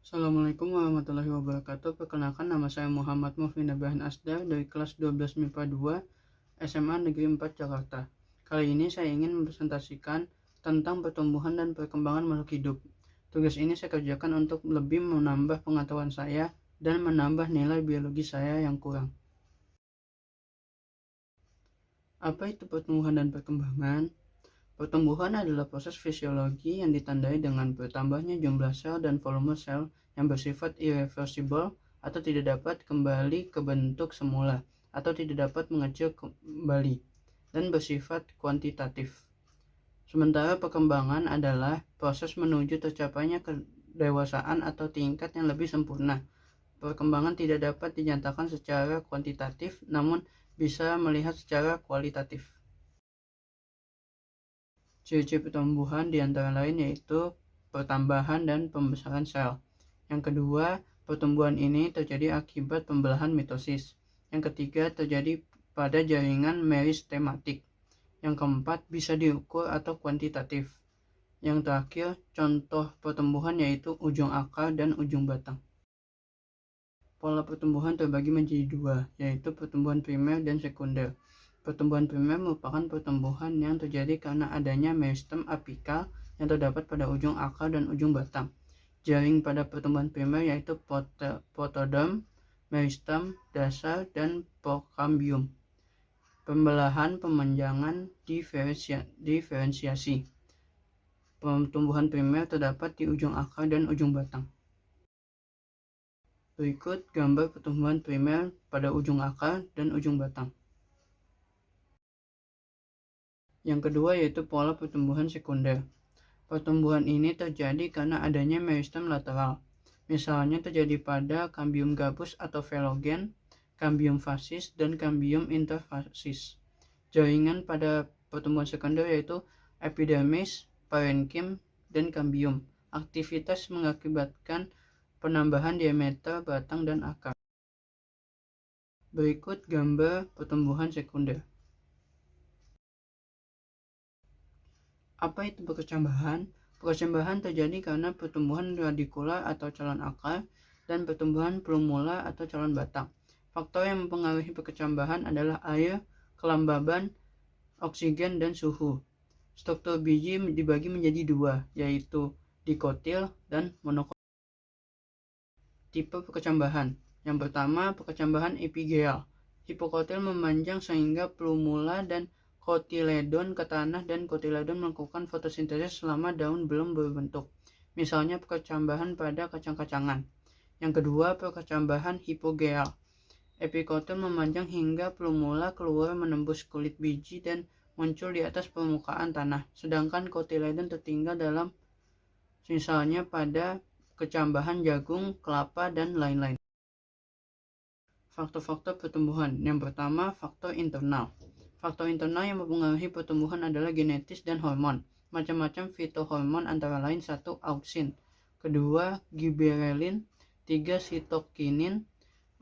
Assalamualaikum warahmatullahi wabarakatuh. Perkenalkan, nama saya Muhammad Mufin Abrahan Asdar dari kelas 12 MIPA 2 SMA Negeri 4 Jakarta. Kali ini saya ingin mempresentasikan tentang pertumbuhan dan perkembangan makhluk hidup. Tugas ini saya kerjakan untuk lebih menambah pengetahuan saya dan menambah nilai biologi saya yang kurang. Apa itu pertumbuhan dan perkembangan? Pertumbuhan adalah proses fisiologi yang ditandai dengan bertambahnya jumlah sel dan volume sel yang bersifat irreversibel atau tidak dapat kembali ke bentuk semula atau tidak dapat mengecil kembali dan bersifat kuantitatif. Sementara perkembangan adalah proses menuju tercapainya kedewasaan atau tingkat yang lebih sempurna. Perkembangan tidak dapat dinyatakan secara kuantitatif, namun bisa melihat secara kualitatif. Ciri-ciri pertumbuhan diantara lain yaitu pertambahan dan pembesaran sel. Yang kedua, pertumbuhan ini terjadi akibat pembelahan mitosis. Yang ketiga, terjadi pada jaringan meristematik. Yang keempat, bisa diukur atau kuantitatif. Yang terakhir, contoh pertumbuhan yaitu ujung akar dan ujung batang. Pola pertumbuhan terbagi menjadi dua, yaitu pertumbuhan primer dan sekunder. Pertumbuhan primer merupakan pertumbuhan yang terjadi karena adanya meristem apikal yang terdapat pada ujung akar dan ujung batang. Jaring pada pertumbuhan primer yaitu protoderm, meristem, dasar, dan prokambium. Pembelahan, pemanjangan, diferensiasi. Pertumbuhan primer terdapat di ujung akar dan ujung batang. Berikut gambar pertumbuhan primer pada ujung akar dan ujung batang. Yang kedua yaitu pola pertumbuhan sekunder. Pertumbuhan ini terjadi karena adanya meristem lateral. Misalnya terjadi pada Cambium gabus atau Phloem, Cambium fascis, dan Cambium interfascis. Jaringan pada pertumbuhan sekunder yaitu epidermis, parenkim, dan cambium. Aktivitas mengakibatkan penambahan diameter batang dan akar. Berikut gambar pertumbuhan sekunder. Apa itu perkecambahan? Perkecambahan terjadi karena pertumbuhan radikular atau calon akar dan pertumbuhan plumula atau calon batang. Faktor yang mempengaruhi perkecambahan adalah air, kelembaban, oksigen, dan suhu. Struktur biji dibagi menjadi dua, yaitu dikotil dan monokotil. Tipe perkecambahan. Yang pertama, perkecambahan epigeal. Hipokotil memanjang sehingga plumula dan kotiledon ke tanah dan kotiledon melakukan fotosintesis selama daun belum berbentuk. Misalnya perkecambahan pada kacang-kacangan. Yang kedua, perkecambahan hipogeal. Epikotil memanjang hingga plumula keluar menembus kulit biji dan muncul di atas permukaan tanah, sedangkan kotiledon tertinggal dalam, misalnya pada kecambahan jagung, kelapa, dan lain-lain. Faktor-faktor pertumbuhan. Yang pertama, faktor internal. Faktor internal yang mempengaruhi pertumbuhan adalah genetis dan hormon. Macam-macam fitohormon antara lain 1. Auksin, kedua giberelin, 3. sitokinin,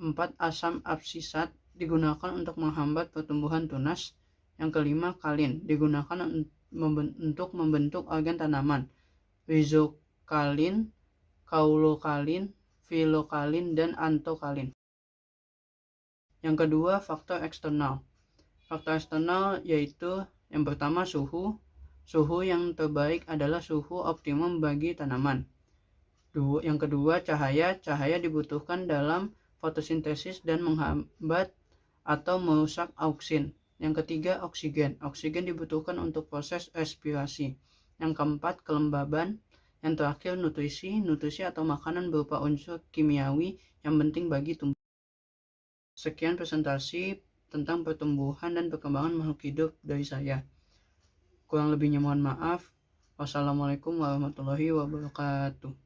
4. asam absisat digunakan untuk menghambat pertumbuhan tunas. Yang kelima, kalin digunakan untuk membentuk organ tanaman. Rizokalin, kaulokalin, filokalin, dan antokalin. Yang kedua, faktor eksternal. Faktor eksternal yaitu yang pertama suhu. Suhu yang terbaik adalah suhu optimum bagi tanaman. Yang kedua, cahaya. Cahaya dibutuhkan dalam fotosintesis dan menghambat atau merusak auksin. Yang ketiga, oksigen. Oksigen dibutuhkan untuk proses respirasi. Yang keempat, kelembaban. Yang terakhir, nutrisi. Nutrisi atau makanan berupa unsur kimiawi yang penting bagi tumbuhan. Sekian presentasi tentang pertumbuhan dan perkembangan makhluk hidup dari saya. Kurang lebihnya mohon maaf. Wassalamualaikum warahmatullahi wabarakatuh.